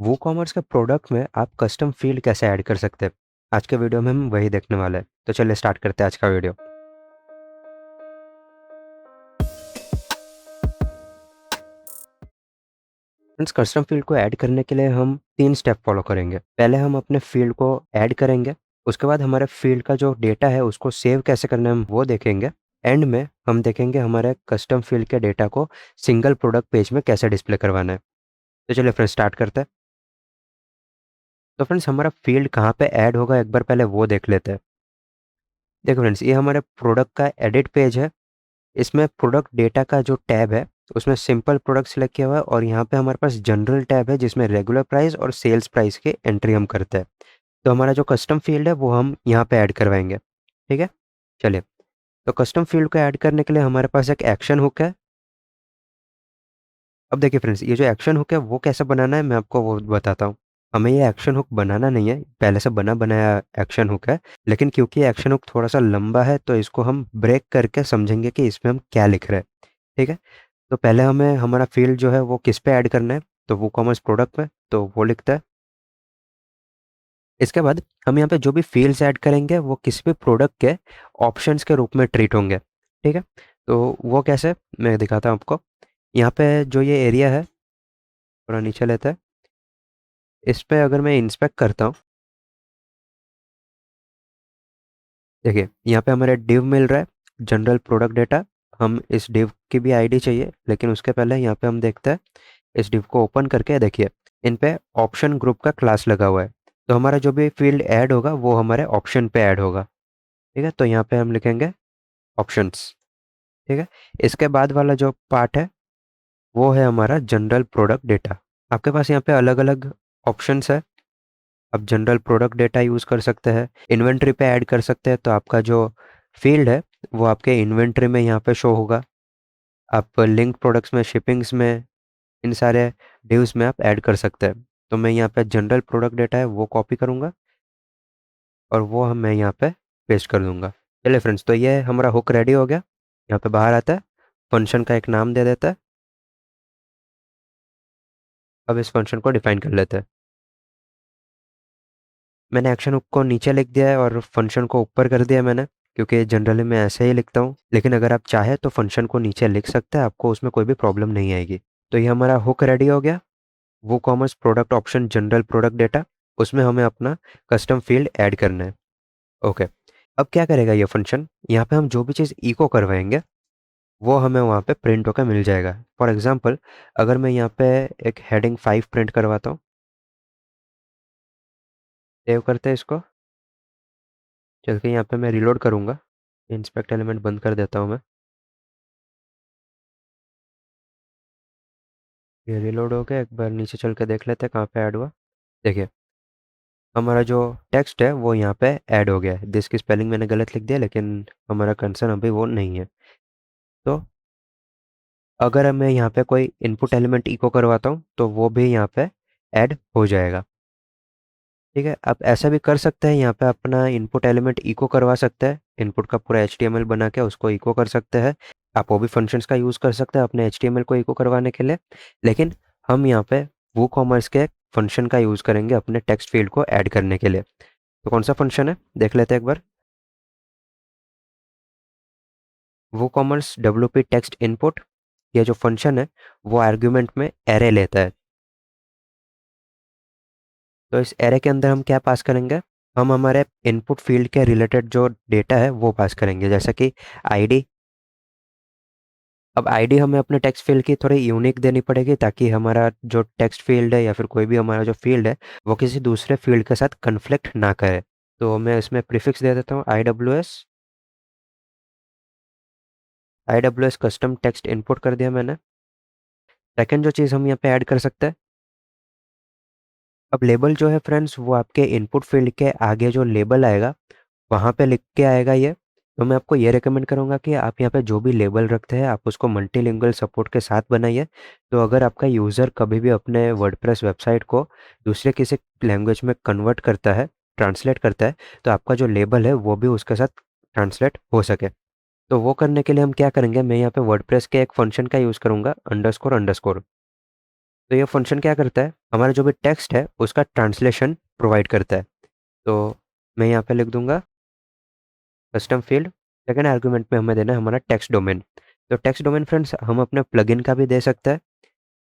WooCommerce के product में आप कस्टम फील्ड कैसे ऐड कर सकते हैं? आज के वीडियो में हम वही देखने वाले हैं। तो चलिए स्टार्ट करते हैं आज का वीडियो। फ्रेंड्स, कस्टम फील्ड को ऐड करने के लिए हम 3 स्टेप फॉलो करेंगे। पहले हम अपने फील्ड को ऐड करेंगे, उसके बाद हमारे फील्ड का जो डेटा है उसको सेव कैसे करना है हम वो देखेंगे। एंड में हम देखेंगे हमारे कस्टम फील्ड के डेटा को सिंगल प्रोडक्ट पेज में कैसे डिस्प्ले करवाना है। तो चलिए फ्रेंड्स स्टार्ट करते हैं। तो फ्रेंड्स, हमारा फील्ड कहाँ पे ऐड होगा एक बार पहले वो देख लेते हैं। देखो फ्रेंड्स, ये हमारे प्रोडक्ट का एडिट पेज है। इसमें प्रोडक्ट डेटा का जो टैब है उसमें सिंपल प्रोडक्ट सिलेक्ट किया हुआ है और यहाँ पे हमारे पास जनरल टैब है जिसमें रेगुलर प्राइस और सेल्स प्राइस की एंट्री हम करते हैं। तो हमारा जो कस्टम फील्ड है वो हम यहाँ पे ऐड करवाएंगे। ठीक है, चलिए। तो कस्टम फील्ड को ऐड करने के लिए हमारे पास एक एक्शन हुक है। अब देखिए फ्रेंड्स, ये जो एक्शन हुक है वो कैसे बनाना है मैं आपको वो बताता हूँ। हमें ये एक्शन हुक बनाना नहीं है, पहले से बना बनाया एक्शन हुक है। लेकिन क्योंकि एक्शन हुक थोड़ा सा लंबा है तो इसको हम ब्रेक करके समझेंगे कि इसमें हम क्या लिख रहे हैं। ठीक है, तो पहले हमें हमारा फील्ड जो है वो किस पे ऐड करना है, तो वो कॉमर्स प्रोडक्ट पे, तो वो लिखता है। इसके बाद हम यहाँ पे जो भी फील्ड्स ऐड करेंगे वो किसी भी प्रोडक्ट के ऑप्शंस के रूप में ट्रीट होंगे। ठीक है, तो वो कैसे मैं दिखाता हूँ आपको। यहाँ पे जो ये एरिया है थोड़ा नीचे लेते हैं। इस पे अगर मैं इंस्पेक्ट करता हूँ, देखिए यहाँ पे हमारे डिव मिल रहा है, जनरल प्रोडक्ट डेटा। हम इस डिव की भी आईडी चाहिए, लेकिन उसके पहले यहाँ पे हम देखते हैं। इस डिव को ओपन करके देखिए, इन पे ऑप्शन ग्रुप का क्लास लगा हुआ है। तो हमारा जो भी फील्ड ऐड होगा वो हमारे ऑप्शन पे ऐड होगा। ठीक है, तो यहाँ पे हम लिखेंगे ऑप्शंस। ठीक है, इसके बाद वाला जो पार्ट है वो है हमारा जनरल प्रोडक्ट डेटा। आपके पास यहाँ पे अलग अलग ऑप्शंस है। आप जनरल प्रोडक्ट डेटा यूज़ कर सकते हैं, इन्वेंट्री पे ऐड कर सकते हैं, तो आपका जो फील्ड है वो आपके इन्वेंट्री में यहाँ पे शो होगा। आप लिंक प्रोडक्ट्स में, शिपिंग्स में, इन सारे डिव्स में आप ऐड कर सकते हैं। तो मैं यहाँ पे जनरल प्रोडक्ट डेटा है वो कॉपी करूँगा और वो हम मैं यहाँ पे पेस्ट कर दूंगा। चलिए फ्रेंड्स, तो ये हमारा हुक रेडी हो गया। यहाँ पे बाहर आता है, फंक्शन का एक नाम दे देता है। अब इस फंक्शन को डिफाइन कर लेते हैं। मैंने एक्शन हुक को नीचे लिख दिया है और फंक्शन को ऊपर कर दिया है मैंने, क्योंकि जनरली मैं ऐसे ही लिखता हूँ। लेकिन अगर आप चाहे तो फंक्शन को नीचे लिख सकते हैं, आपको उसमें कोई भी प्रॉब्लम नहीं आएगी। तो ये हमारा हुक रेडी हो गया। वो commerce product option general product data, उसमें हमें अपना कस्टम फील्ड ऐड करना है। ओके, अब क्या करेगा ये फंक्शन, यहाँ पे हम जो भी चीज़ इको करवाएंगे वो हमें वहाँ पे प्रिंट होकर मिल जाएगा। फॉर एग्जांपल, अगर मैं यहाँ पे एक हेडिंग 5 प्रिंट करवाता हूँ, सेव करते हैं इसको। चल के यहाँ पे मैं रिलोड करूँगा, इंस्पेक्ट एलिमेंट बंद कर देता हूँ मैं। ये रिलोड हो गया, एक बार नीचे चल के देख लेते हैं कहाँ पे ऐड हुआ। देखिए, हमारा जो टेक्स्ट है वो यहाँ पे ऐड हो गया है। दिस की स्पेलिंग मैंने गलत लिख दिया, लेकिन हमारा कंसर्न अभी वो नहीं है। तो अगर मैं यहाँ पे कोई इनपुट एलिमेंट इको करवाता हूँ तो वो भी यहाँ पे ऐड हो जाएगा। ठीक है, आप ऐसा भी कर सकते हैं, यहाँ पे अपना इनपुट एलिमेंट इको करवा सकते हैं, इनपुट का पूरा HTML बना के उसको इको कर सकते हैं। आप वो भी फंक्शंस का यूज़ कर सकते हैं अपने HTML को इको करवाने के लिए। लेकिन हम यहाँ पे वो कॉमर्स के फंक्शन का यूज़ करेंगे अपने टेक्स्ट फील्ड को ऐड करने के लिए। तो कौन सा फंक्शन है देख लेते हैं एक बार। वो कॉमर्स WP टेक्स्ट इनपुट, ये जो फंक्शन है वो आर्ग्यूमेंट में एरे लेता है। तो इस एरे के अंदर हम क्या पास करेंगे, हम हमारे इनपुट फील्ड के रिलेटेड जो डेटा है वो पास करेंगे, जैसे कि आईडी। अब आईडी हमें अपने टेक्स्ट फील्ड की थोड़ी यूनिक देनी पड़ेगी, ताकि हमारा जो टेक्स्ट फील्ड है या फिर कोई भी हमारा जो फील्ड है वो किसी दूसरे फील्ड के साथ कन्फ्लिक्ट ना करे। तो मैं इसमें प्रीफिक्स दे देता हूँ I W S custom text input कर दिया मैंने। सेकेंड जो चीज़ हम यहाँ पे ऐड कर सकते हैं, अब लेबल जो है फ्रेंड्स वो आपके इनपुट फील्ड के आगे जो लेबल आएगा वहाँ पे लिख के आएगा ये। तो मैं आपको ये रेकमेंड करूँगा कि आप यहाँ पे जो भी लेबल रखते हैं आप उसको मल्टीलिंगुअल सपोर्ट के साथ बनाइए। तो अगर आपका यूज़र कभी भी अपने वर्डप्रेस वेबसाइट को दूसरे किसी लैंग्वेज में कन्वर्ट करता है, ट्रांसलेट करता है, तो आपका जो लेबल है वो भी उसके साथ ट्रांसलेट हो सके। तो वो करने के लिए हम क्या करेंगे, मैं यहाँ पे वर्डप्रेस के एक फंक्शन का यूज़ करूँगा, अंडरस्कोर अंडरस्कोर। तो ये फंक्शन क्या करता है, हमारा जो भी टेक्स्ट है उसका ट्रांसलेशन प्रोवाइड करता है। तो मैं यहाँ पे लिख दूंगा कस्टम फील्ड, सेकंड आर्गुमेंट में हमें देना है हमारा टेक्स्ट डोमेन। तो टेक्स्ट डोमेन फ्रेंड्स हम अपने प्लगइन का भी दे सकते हैं,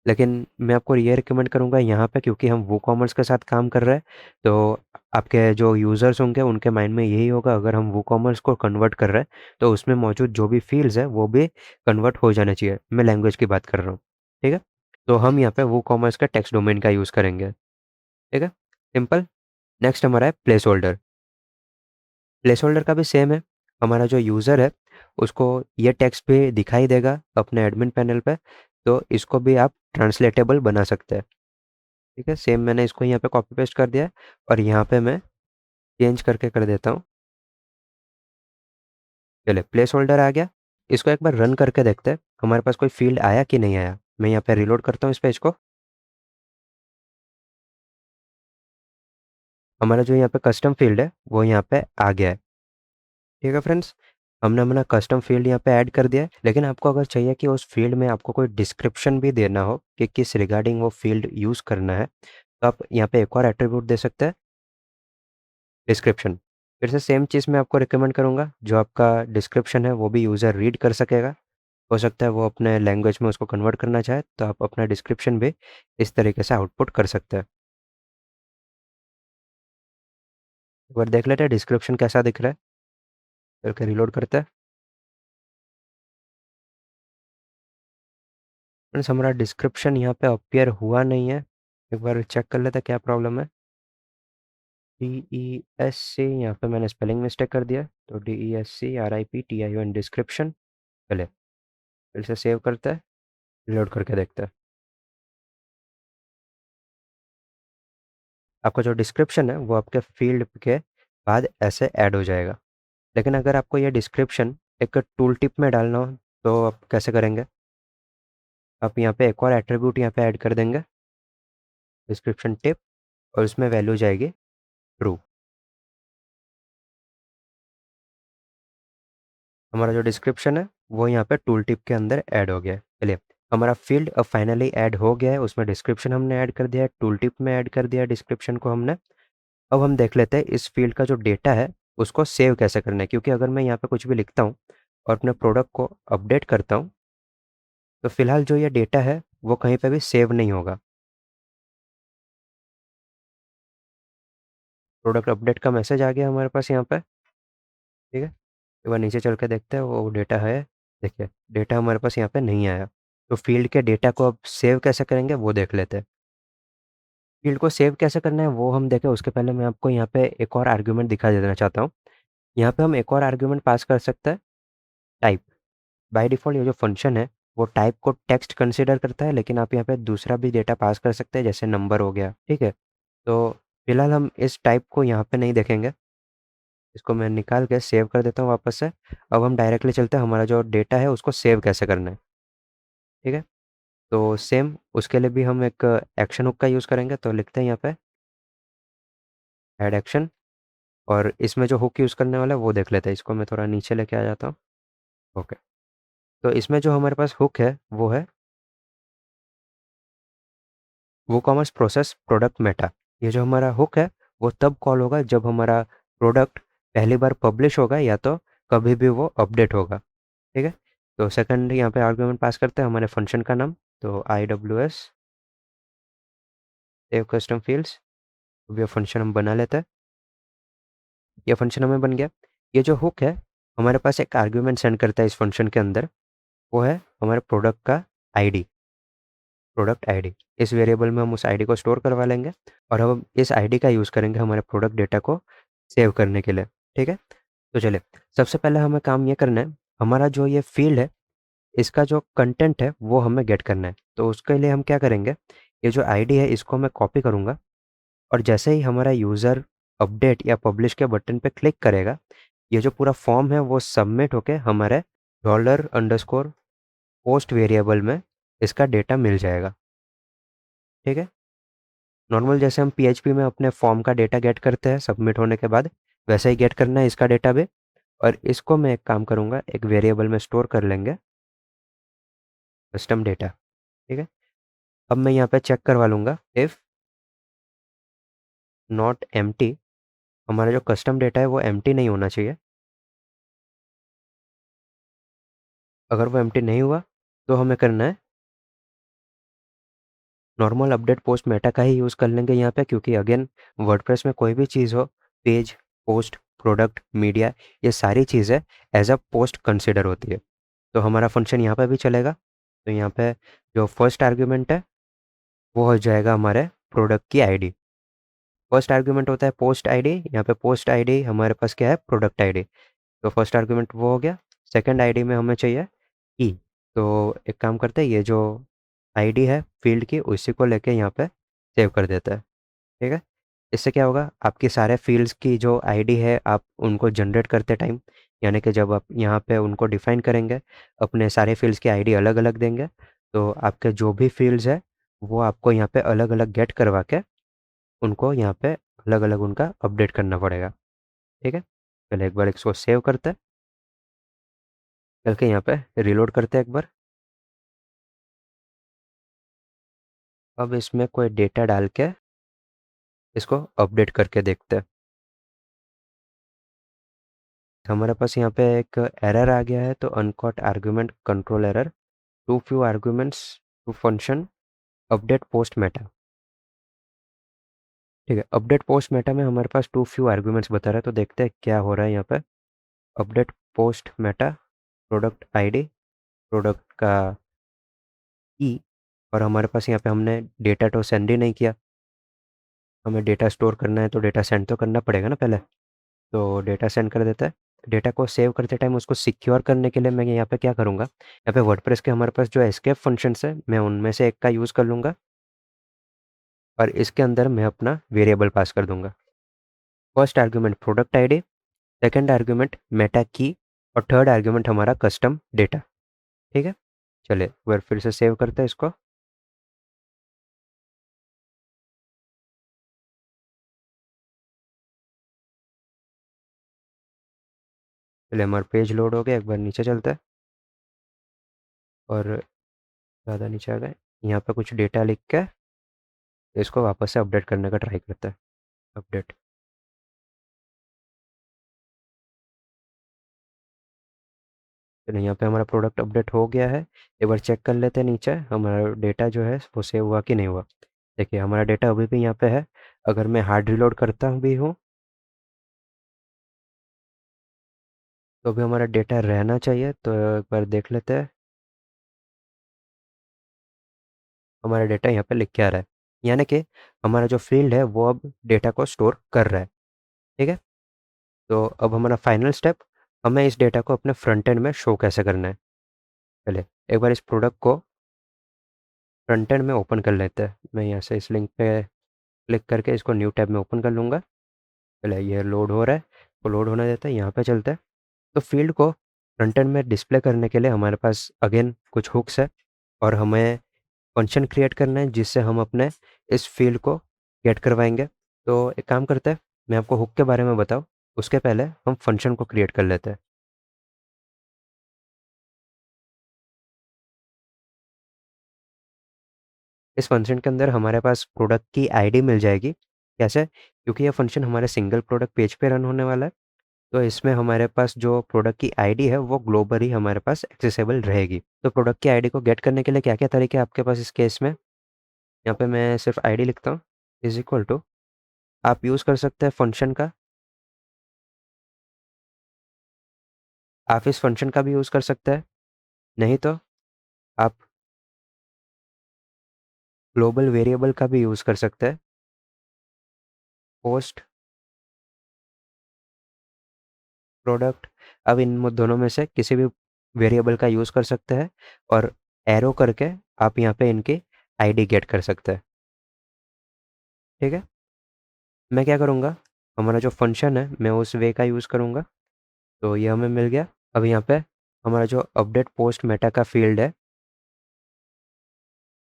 लेकिन मैं आपको ये रिकमेंड करूँगा यहाँ पे, क्योंकि हम वो कॉमर्स के साथ काम कर रहे हैं। तो आपके जो यूज़र्स होंगे उनके माइंड में यही होगा, अगर हम वो कॉमर्स को कन्वर्ट कर रहे हैं तो उसमें मौजूद जो भी फील्ड्स है वो भी कन्वर्ट हो जाना चाहिए। मैं लैंग्वेज की बात कर रहा हूँ, ठीक है। तो हम यहाँ पे वो कॉमर्स का टेक्स्ट डोमेन का यूज़ करेंगे, ठीक है, सिंपल। नेक्स्ट हमारा है प्लेस होल्डर। प्लेस होल्डर का भी सेम है, हमारा जो यूज़र है उसको ये टेक्स्ट भी दिखाई देगा अपने एडमिन पैनल पे, तो इसको भी आप ट्रांसलेटेबल बना सकते हैं, ठीक है। सेम मैंने इसको यहाँ पे कॉपी पेस्ट कर दिया है, और यहाँ पे मैं चेंज करके कर देता हूँ। चलिए प्लेस होल्डर आ गया। इसको एक बार रन करके देखते हैं हमारे पास कोई फील्ड आया कि नहीं आया। मैं यहाँ पे रिलोड करता हूँ इस पेज को। हमारा जो यहाँ पे कस्टम फील्ड है वो यहाँ पे आ गया है, ठीक है फ्रेंड्स। हमने अपना कस्टम फील्ड यहाँ पे ऐड कर दिया है, लेकिन आपको अगर चाहिए कि उस फील्ड में आपको कोई डिस्क्रिप्शन भी देना हो कि किस रिगार्डिंग वो फील्ड यूज़ करना है, तो आप यहाँ पे एक और एट्रीब्यूट दे सकते हैं, डिस्क्रिप्शन। फिर से सेम चीज़ मैं आपको रिकमेंड करूँगा, जो आपका डिस्क्रिप्शन है वो भी यूज़र रीड कर सकेगा। हो सकता है वो अपने लैंग्वेज में उसको कन्वर्ट करना चाहे, तो आप अपना डिस्क्रिप्शन भी इस तरीके से आउटपुट कर सकते हैं। एक बार देख लेते हैं डिस्क्रिप्शन कैसा दिख रहा है, करके रिलोड करते हैं। फ्रेंड्स हमारा डिस्क्रिप्शन यहाँ पे अपीयर हुआ नहीं है, एक बार चेक कर लेते हैं क्या प्रॉब्लम है। DESC, यहाँ पे मैंने स्पेलिंग मिस्टेक कर दिया, तो DESCRIPTION डिस्क्रिप्शन। चले फिर से सेव करते हैं, रिलोड करके देखते हैं। आपका जो डिस्क्रिप्शन है वो आपके फील्ड के बाद ऐसे ऐड हो जाएगा। लेकिन अगर आपको ये डिस्क्रिप्शन एक टूल टिप में डालना हो तो आप कैसे करेंगे, आप यहाँ पे एक और एट्रीब्यूट यहाँ पे ऐड कर देंगे, डिस्क्रिप्शन टिप, और उसमें वैल्यू जाएगी ट्रू। हमारा जो डिस्क्रिप्शन है वो यहाँ पे टूल टिप के अंदर ऐड हो गया है। चलिए हमारा फील्ड अब फाइनली ऐड हो गया है, उसमें डिस्क्रिप्शन हमने ऐड कर दिया है, टूल टिप में ऐड कर दिया है डिस्क्रिप्शन को हमने। अब हम देख लेते हैं इस फील्ड का जो डेटा है उसको सेव कैसे करना है, क्योंकि अगर मैं यहाँ पे कुछ भी लिखता हूँ और अपने प्रोडक्ट को अपडेट करता हूँ, तो फिलहाल जो ये डेटा है वो कहीं पे भी सेव नहीं होगा। प्रोडक्ट अपडेट का मैसेज आ गया हमारे पास यहाँ पे, ठीक है। एक बार नीचे चल के देखते हैं वो डेटा है। देखिए डेटा हमारे पास यहाँ पे नहीं आया। तो फील्ड के डेटा को अब सेव कैसे करेंगे वो देख लेते हैं। फील्ड को सेव कैसे करना है वो हम देखें उसके पहले मैं आपको यहाँ पे एक और आर्ग्यूमेंट दिखा देना चाहता हूँ। यहाँ पे हम एक और आर्ग्यूमेंट पास कर सकते हैं, टाइप। बाय डिफ़ॉल्ट ये जो फंक्शन है वो टाइप को टेक्स्ट कंसीडर करता है, लेकिन आप यहाँ पे दूसरा भी डेटा पास कर सकते हैं, जैसे नंबर हो गया, ठीक है। तो फिलहाल हम इस टाइप को यहाँ पे नहीं देखेंगे, इसको मैं निकाल के सेव कर देता हूँ वापस से। अब हम डायरेक्टली चलते हैं हमारा जो डेटा है उसको सेव कैसे करना है, ठीक है। तो सेम उसके लिए भी हम एक एक्शन हुक का यूज़ करेंगे, तो लिखते हैं यहाँ पे ऐड एक्शन, और इसमें जो हुक यूज़ करने वाला है वो देख लेते हैं। इसको मैं थोड़ा नीचे लेके आ जाता हूँ। ओके, तो इसमें जो हमारे पास हुक है वो है वो कॉमर्स प्रोसेस प्रोडक्ट मेटा। ये जो हमारा हुक है वो तब कॉल होगा जब हमारा प्रोडक्ट पहली बार पब्लिश होगा, या तो कभी भी वो अपडेट होगा, ठीक है। तो सेकंड यहाँ पे आर्गुमेंट पास करते हैं हमारे फंक्शन का नाम, तो IWS सेव कस्टम फील्ड्स। अब ये फंक्शन हम बना लेते हैं, ये फंक्शन हमें बन गया। ये जो हुक है हमारे पास एक आर्ग्यूमेंट सेंड करता है इस फंक्शन के अंदर, वो है हमारे प्रोडक्ट का आईडी, प्रोडक्ट आईडी। इस वेरिएबल में हम उस आईडी को स्टोर करवा लेंगे, और अब हम इस आईडी का यूज़ करेंगे हमारे प्रोडक्ट डेटा को सेव करने के लिए, ठीक है। तो चलिए सबसे पहले हमें काम ये करना है, हमारा जो ये फील्ड है इसका जो कंटेंट है वो हमें गेट करना है। तो उसके लिए हम क्या करेंगे, ये जो आईडी है इसको मैं कॉपी करूँगा, और जैसे ही हमारा यूज़र अपडेट या पब्लिश के बटन पे क्लिक करेगा, ये जो पूरा फॉर्म है वो सबमिट होके हमारे $_पोस्ट वेरिएबल में इसका डेटा मिल जाएगा, ठीक है। नॉर्मल जैसे हम PHP में अपने फॉर्म का डेटा गेट करते हैं सबमिट होने के बाद, वैसे ही गेट करना है इसका डेटा भी। और इसको मैं एक काम करूँगा, एक वेरिएबल में स्टोर कर लेंगे, कस्टम डेटा, ठीक है। अब मैं यहाँ पे चेक करवा लूँगा इफ़ नॉट एम्प्टी, हमारा जो कस्टम डेटा है वो एम्प्टी नहीं होना चाहिए। अगर वो एम्प्टी नहीं हुआ तो हमें करना है नॉर्मल अपडेट पोस्ट मेटा का ही यूज़ कर लेंगे यहाँ पे, क्योंकि अगेन वर्डप्रेस में कोई भी चीज़ हो, पेज, पोस्ट, प्रोडक्ट, मीडिया, ये सारी चीज़ें एज अ पोस्ट कंसिडर होती है। तो हमारा फंक्शन यहाँ पे भी चलेगा। तो यहाँ पे जो फर्स्ट आर्ग्यूमेंट है वो हो जाएगा हमारे प्रोडक्ट की आईडी। फर्स्ट आर्ग्यूमेंट होता है पोस्ट आईडी, यहाँ पे पोस्ट आईडी हमारे पास क्या है, प्रोडक्ट आईडी। तो फर्स्ट आर्ग्यूमेंट वो हो गया। सेकंड आईडी में हमें चाहिए की। तो एक काम करते हैं, ये जो आईडी है फील्ड की उसी को लेके यहाँ पे सेव कर देता है। ठीक है। इससे क्या होगा, आपके सारे फील्ड्स की जो आईडी है आप उनको जनरेट करते टाइम, यानी कि जब आप यहाँ पे उनको डिफाइन करेंगे, अपने सारे फील्ड्स की आईडी अलग अलग देंगे, तो आपके जो भी फील्ड्स है वो आपको यहाँ पे अलग अलग गेट करवा के उनको यहाँ पे अलग अलग उनका अपडेट करना पड़ेगा। ठीक है। चलिए एक बार इसको सेव करते हैं, करके यहाँ पे रिलोड करते हैं एक बार। अब इसमें कोई डेटा डाल के इसको अपडेट करके देखते हैं। हमारे पास यहाँ पे एक एरर आ गया है, तो uncaught argument control error, too few arguments to function update post meta. ठीक है, अपडेट पोस्ट मेटा में हमारे पास टू फ्यू आर्ग्यूमेंट्स बता रहा है, तो देखते हैं क्या हो रहा है यहाँ पे। Update post Meta, product ID, product का की, और हमारे पास यहाँ पे हमने डेटा तो सेंड ही नहीं किया। हमें डेटा स्टोर करना है तो डेटा सेंड तो करना पड़ेगा ना पहले। तो डेटा सेंड कर देता है। डेटा को सेव करते टाइम उसको सिक्योर करने के लिए मैं यहाँ पे क्या करूँगा, यहाँ पे वर्डप्रेस के हमारे पास जो एस्केप फंक्शंस है, मैं उनमें से एक का यूज़ कर लूँगा और इसके अंदर मैं अपना वेरिएबल पास कर दूंगा। First argument product ID, second argument Meta की, और थर्ड आर्ग्यूमेंट हमारा कस्टम डेटा। ठीक है। चलिए एक बार फिर से सेव करते हैं इसको। चलिए हमारा पेज लोड हो गया, एक बार नीचे चलता है और ज़्यादा नीचे आ गए। यहाँ पे कुछ डेटा लिख के इसको वापस से अपडेट करने का ट्राई करते हैं। अपडेट। चलिए यहाँ पे हमारा प्रोडक्ट अपडेट हो गया है। एक बार चेक कर लेते हैं नीचे हमारा डेटा जो है वो सेव हुआ कि नहीं हुआ। देखिए हमारा डेटा अभी भी यहाँ पे है। अगर मैं हार्ड रिलोड करता भी हूँ तो भी हमारा डेटा रहना चाहिए, तो एक बार देख लेते हैं। हमारा डेटा यहाँ पे लिख के आ रहा है, यानी कि हमारा जो फील्ड है वो अब डेटा को स्टोर कर रहा है। ठीक है। तो अब हमारा फाइनल स्टेप, हमें इस डेटा को अपने फ्रंट एंड में शो कैसे करना है। चलिए एक बार इस प्रोडक्ट को फ्रंट एंड में ओपन कर लेते हैं। मैं यहाँ से इस लिंक पे क्लिक करके इसको न्यू टैब में ओपन कर लूँगा। चलिए ये लोड हो रहा है, तो लोड होने देते हैं। यहाँ पे चलते हैं। तो फील्ड को फ्रंट एंड में डिस्प्ले करने के लिए हमारे पास अगेन कुछ हुक्स है, और हमें फंक्शन क्रिएट करना है जिससे हम अपने इस फील्ड को गेट करवाएंगे। तो एक काम करते हैं, मैं आपको हुक के बारे में बताऊँ उसके पहले हम फंक्शन को क्रिएट कर लेते हैं। इस फंक्शन के अंदर हमारे पास प्रोडक्ट की आईडी मिल जाएगी। कैसे, क्योंकि यह फंक्शन हमारे सिंगल प्रोडक्ट पेज पे रन होने वाला है, तो इसमें हमारे पास जो प्रोडक्ट की आईडी है वो ग्लोबली हमारे पास एक्सेसिबल रहेगी। तो प्रोडक्ट की आईडी को गेट करने के लिए क्या क्या तरीके हैं आपके पास इस केस में। यहाँ पे मैं सिर्फ आईडी लिखता हूँ, इज इक्वल टू, आप यूज़ कर सकते हैं फंक्शन का, आप इस फंक्शन का भी यूज़ कर सकते हैं, नहीं तो आप ग्लोबल वेरिएबल का भी यूज़ कर सकते हैं। पोस्ट प्रोडक्ट, अब इन दोनों में से किसी भी वेरिएबल का यूज़ कर सकते हैं, और एरो करके आप यहाँ पे इनकी आईडी गेट कर सकते हैं। ठीक है। मैं क्या करूँगा, हमारा जो फंक्शन है मैं उस वे का यूज़ करूँगा। तो ये हमें मिल गया। अब यहाँ पे हमारा जो अपडेट पोस्ट मेटा का फील्ड है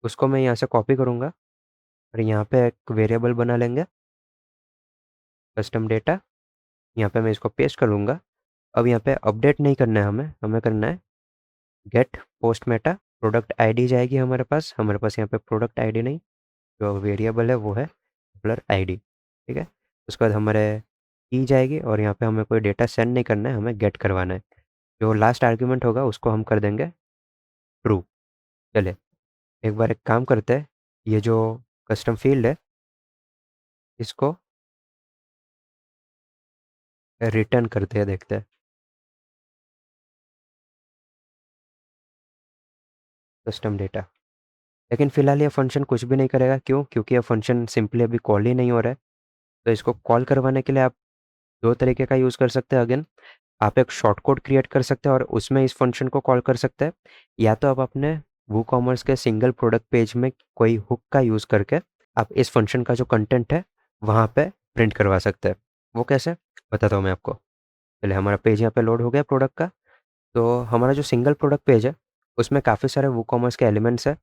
उसको मैं यहाँ से कॉपी करूँगा, और यहाँ पे एक वेरिएबल बना लेंगे कस्टम डेटा। यहाँ पे मैं इसको पेस्ट कर लूँगा। अब यहाँ पे अपडेट नहीं करना है हमें, हमें करना है get post Meta, product ID जाएगी हमारे पास यहाँ पे प्रोडक्ट आईडी नहीं, जो वेरिएबल है वो है डॉलर आईडी। ठीक है, उसके बाद हमारे की जाएगी और यहाँ पे हमें कोई डेटा सेंड नहीं करना है, हमें गेट करवाना है। जो लास्ट आर्ग्यूमेंट होगा उसको हम कर देंगे ट्रू। चले एक बार एक काम करते हैं, ये जो कस्टम फील्ड है इसको रिटर्न करते हैं, देखते हैं कस्टम डेटा। लेकिन फिलहाल ये फंक्शन कुछ भी नहीं करेगा, क्यों? क्योंकि ये फंक्शन सिंपली अभी कॉल ही नहीं हो रहा है। तो इसको कॉल करवाने के लिए आप दो तरीके का यूज़ कर सकते हैं। अगेन आप एक शॉर्ट कोड क्रिएट कर सकते हैं और उसमें इस फंक्शन को कॉल कर सकते हैं, या तो आप अपने वो कॉमर्स के सिंगल प्रोडक्ट पेज में कोई हुक का यूज़ करके आप इस फंक्शन का जो कंटेंट है वहाँ पे प्रिंट करवा सकते हैं। वो कैसे, बताता हूँ मैं आपको। पहले हमारा पेज यहाँ पे लोड हो गया प्रोडक्ट का। तो हमारा जो सिंगल प्रोडक्ट पेज है उसमें काफ़ी सारे वो कॉमर्स के एलिमेंट्स है।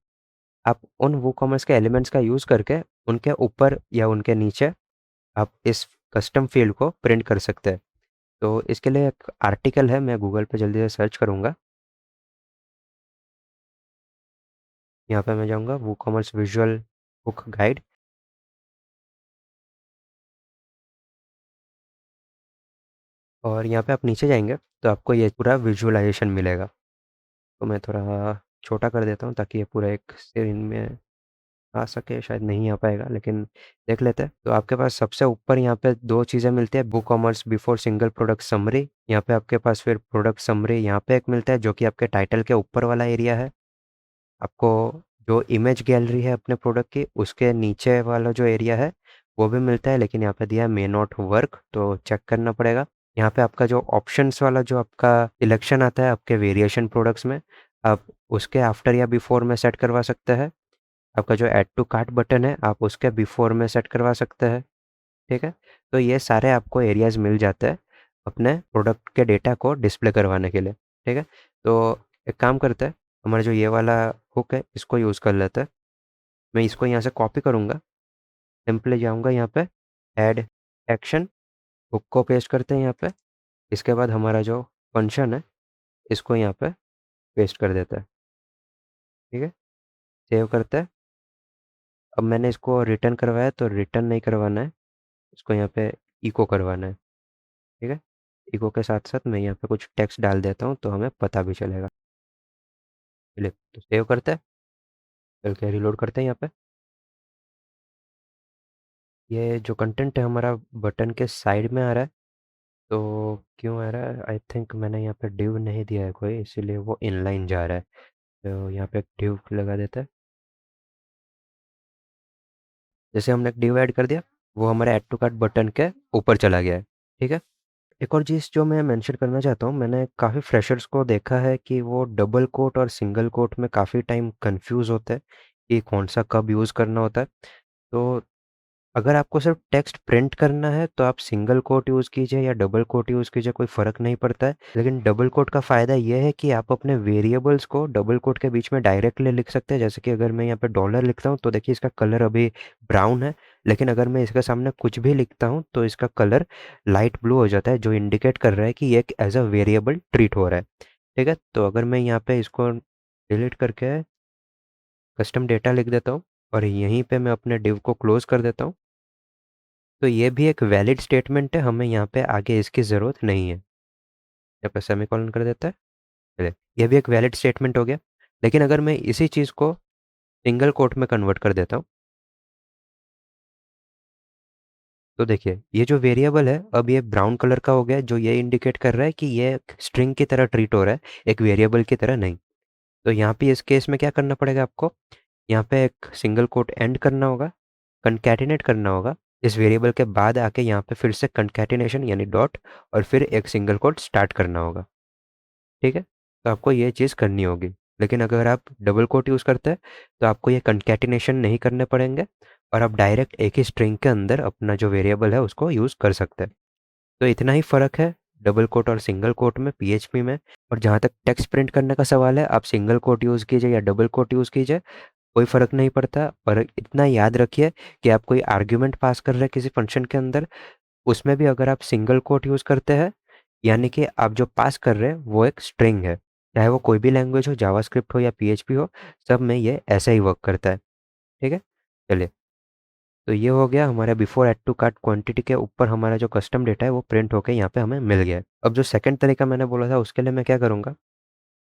आप उन वो कॉमर्स के एलिमेंट्स का यूज़ करके उनके ऊपर या उनके नीचे आप इस कस्टम फील्ड को प्रिंट कर सकते हैं। तो इसके लिए एक आर्टिकल है, मैं गूगल पे जल्दी से सर्च करूँगा। यहाँ पे मैं जाऊँगा वो कॉमर्स विजुअल हुक गाइड, और यहाँ पे आप नीचे जाएंगे तो आपको ये पूरा विजुअलाइजेशन मिलेगा। तो मैं थोड़ा छोटा कर देता हूँ ताकि ये पूरा एक स्क्रीन में आ सके, शायद नहीं आ पाएगा लेकिन देख लेते हैं। तो आपके पास सबसे ऊपर यहाँ पे दो चीज़ें मिलती है, book commerce before single product summary. यहाँ पे आपके पास फिर प्रोडक्ट समरी यहाँ पे एक मिलता है जो कि आपके टाइटल के ऊपर वाला एरिया है। आपको जो इमेज गैलरी है अपने प्रोडक्ट की उसके नीचे वाला जो एरिया है वो भी मिलता है, लेकिन यहाँ पे दिया है मे नॉट वर्क, तो चेक करना पड़ेगा। यहाँ पे आपका जो ऑप्शंस वाला जो आपका सिलेक्शन आता है आपके वेरिएशन प्रोडक्ट्स में, आप उसके आफ्टर या बिफोर में सेट करवा सकते हैं। आपका जो ऐड टू कार्ट बटन है आप उसके बिफोर में सेट करवा सकते हैं। ठीक है, तो ये सारे आपको एरियाज़ मिल जाते हैं अपने प्रोडक्ट के डेटा को डिस्प्ले करवाने के लिए। ठीक है, तो एक काम करते हैं, हमारा जो ये वाला हुक है इसको यूज़ कर लेते हैं। मैं इसको यहाँ से कॉपी करूँगा, सिंपली जाऊँगा यहाँ पे ऐड एक्शन, हुक को पेस्ट करते हैं यहाँ पे। इसके बाद हमारा जो फंक्शन है इसको यहाँ पे पेस्ट कर देता है। ठीक है, सेव करते हैं। अब मैंने इसको रिटर्न करवाया तो रिटर्न नहीं करवाना है, इसको यहाँ पे इको करवाना है। ठीक है, इको के साथ साथ मैं यहाँ पे कुछ टेक्स्ट डाल देता हूँ तो हमें पता भी चलेगा। चलिए तो सेव करते हैं, चल के रिलोड करते हैं यहाँ पे। ये जो कंटेंट है हमारा बटन के साइड में आ रहा है, तो क्यों आ रहा है? आई थिंक मैंने यहाँ पे डिव नहीं दिया है कोई, इसीलिए वो इनलाइन जा रहा है। तो यहाँ पे एक डिव लगा देता है। जैसे हमने एक डिव ऐड कर दिया वो हमारे ऐड टू कार्ट बटन के ऊपर चला गया है। ठीक है, एक और चीज़ जो मैं मेंशन करना चाहता हूँ, मैंने काफ़ी फ्रेशर्स को देखा है कि वो डबल कोट और सिंगल कोट में काफ़ी टाइम कंफ्यूज होते हैं कि कौन सा कब यूज़ करना होता है। तो अगर आपको सिर्फ टेक्स्ट प्रिंट करना है तो आप सिंगल कोट यूज़ कीजिए या डबल कोट यूज़ कीजिए, कोई फ़र्क नहीं पड़ता है। लेकिन डबल कोट का फ़ायदा ये है कि आप अपने वेरिएबल्स को डबल कोट के बीच में डायरेक्टली लिख सकते हैं। जैसे कि अगर मैं यहाँ पे डॉलर लिखता हूँ तो देखिए इसका कलर अभी ब्राउन है, लेकिन अगर मैं इसके सामने कुछ भी लिखता हूँ तो इसका कलर लाइट ब्लू हो जाता है, जो इंडिकेट कर रहा है कि ये एक एज अ वेरिएबल ट्रीट हो रहा है। ठीक है, तो अगर मैं यहाँ पे इसको डिलीट करके कस्टम डेटा लिख देता हूँ और यहीं पे मैं अपने डिव को क्लोज कर देता हूँ, तो ये भी एक वैलिड स्टेटमेंट है, हमें यहाँ पे आगे इसकी ज़रूरत नहीं है। यहाँ पे सेमीकोलन कर देता है। चलिए ये भी एक वैलिड स्टेटमेंट हो गया। लेकिन अगर मैं इसी चीज़ को सिंगल कोट में कन्वर्ट कर देता हूँ तो देखिए ये जो वेरिएबल है अब ये ब्राउन कलर का हो गया, जो ये इंडिकेट कर रहा है कि ये एक स्ट्रिंग की तरह ट्रीट हो रहा है, एक वेरिएबल की तरह नहीं। तो यहाँ पे इस केस में क्या करना पड़ेगा आपको, यहाँ पे एक सिंगल कोट एंड करना होगा, कंकैटिनेट करना होगा इस वेरिएबल के बाद आके यहाँ पे फिर से कंकैटिनेशन यानी डॉट, और फिर एक सिंगल कोट स्टार्ट करना होगा। ठीक है, तो आपको ये चीज़ करनी होगी। लेकिन अगर आप डबल कोट यूज़ करते हैं तो आपको ये कंकैटिनेशन नहीं करने पड़ेंगे और आप डायरेक्ट एक ही स्ट्रिंग के अंदर अपना जो वेरिएबल है उसको यूज़ कर सकते हैं। तो इतना ही फ़र्क है डबल कोट और सिंगल कोट में पीएचपी में। और जहाँ तक टेक्स्ट प्रिंट करने का सवाल है, आप सिंगल कोट यूज़ कीजिए या डबल कोट यूज़ कीजिए, कोई फ़र्क नहीं पड़ता। पर इतना याद रखिए कि आप कोई आर्ग्यूमेंट पास कर रहे हैं किसी फंक्शन के अंदर, उसमें भी अगर आप सिंगल कोट यूज़ करते हैं यानी कि आप जो पास कर रहे हैं वो एक स्ट्रिंग है। चाहे वो कोई भी लैंग्वेज हो, जावास्क्रिप्ट हो या पीएचपी हो, सब में ये ऐसा ही वर्क करता है। ठीक है, चलिए। तो ये हो गया हमारे before add to cart quantity के ऊपर हमारा जो कस्टम डेटा है वो प्रिंट होके यहाँ पे हमें मिल गया है। अब जो सेकंड तरीका मैंने बोला था उसके लिए मैं क्या करूँगा,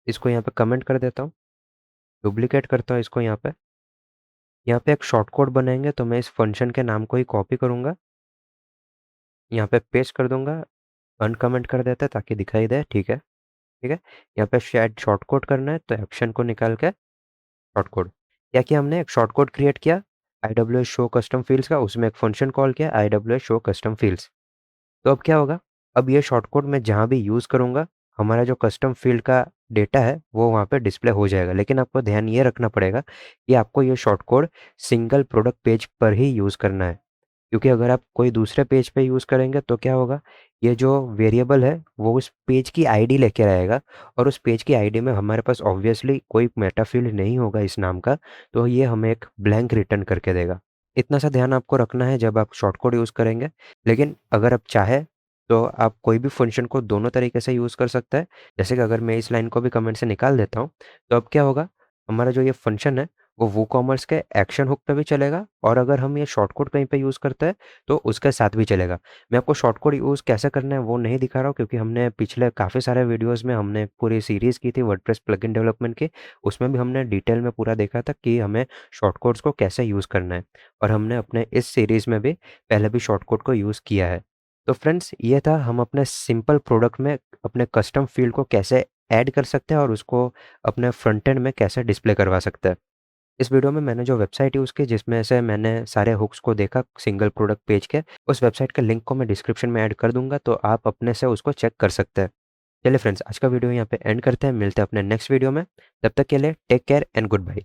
इसको यहाँ पे कमेंट कर देता हूँ, डुप्लीकेट करता हूँ इसको यहाँ पे। यहाँ पे एक शॉर्ट कोड बनाएंगे, तो मैं इस फंक्शन के नाम को ही कॉपी करूँगा, यहाँ पे पेस्ट कर दूंगा, अनकमेंट कर देते हैं ताकि दिखाई दे। ठीक है, ठीक है। यहाँ पे शायद शॉर्ट कोड करना है, तो एक्शन को निकाल के शॉर्ट कोड। क्या किया हमने, एक शॉर्ट कोड क्रिएट किया I W S show custom fields का, उसमें एक फंक्शन कॉल किया I W S show custom fields. तो अब क्या होगा, अब ये शॉर्ट कोड मैं जहाँ भी यूज़ करूँगा, हमारा जो कस्टम फील्ड का डेटा है वो वहाँ पे डिस्प्ले हो जाएगा। लेकिन आपको ध्यान ये रखना पड़ेगा कि आपको ये short code single product page पर ही यूज़ करना है, क्योंकि अगर आप कोई दूसरे पेज पे यूज़ करेंगे तो क्या होगा, ये जो वेरिएबल है वो उस पेज की आईडी लेके रहेगा, और उस पेज की आईडी में हमारे पास ऑब्वियसली कोई मेटा फील्ड नहीं होगा इस नाम का, तो ये हमें एक ब्लैंक रिटर्न करके देगा। इतना सा ध्यान आपको रखना है जब आप शॉर्ट कोड यूज़ करेंगे। लेकिन अगर आप चाहे तो आप कोई भी फंक्शन को दोनों तरीके से यूज़ कर सकते हैं। जैसे कि अगर मैं इस लाइन को भी कमेंट से निकाल देता हूँ, तो अब क्या होगा, हमारा जो ये फंक्शन है वो वूकॉमर्स के एक्शन हुक पे भी चलेगा, और अगर हम ये शॉर्ट कोड कहीं पे यूज़ करते हैं तो उसके साथ भी चलेगा। मैं आपको शॉर्ट कोड यूज़ कैसे करना है वो नहीं दिखा रहा हूँ, क्योंकि हमने पिछले काफ़ी सारे वीडियोज़ में हमने पूरी सीरीज़ की थी वर्डप्रेस प्लगइन डेवलपमेंट की। उसमें भी हमने डिटेल में पूरा देखा था कि हमें शॉर्ट कोड्स को कैसे यूज़ करना है, और हमने अपने इस सीरीज़ में भी पहले भी शॉर्ट कोड को यूज़ किया है। तो फ्रेंड्स, ये था हम अपने सिंपल प्रोडक्ट में अपने कस्टम फील्ड को कैसे ऐड कर सकते हैं और उसको अपने फ्रंट एंड में कैसे डिस्प्ले करवा सकते हैं। इस वीडियो में मैंने जो वेबसाइट यूज़ की जिसमें से मैंने सारे हुक्स को देखा सिंगल प्रोडक्ट पेज के, उस वेबसाइट का लिंक को मैं डिस्क्रिप्शन में ऐड कर दूंगा, तो आप अपने से उसको चेक कर सकते हैं। चलिए फ्रेंड्स, आज का वीडियो यहाँ पे एंड करते हैं, मिलते हैं अपने नेक्स्ट वीडियो में। तब तक के लिए take care and good bye.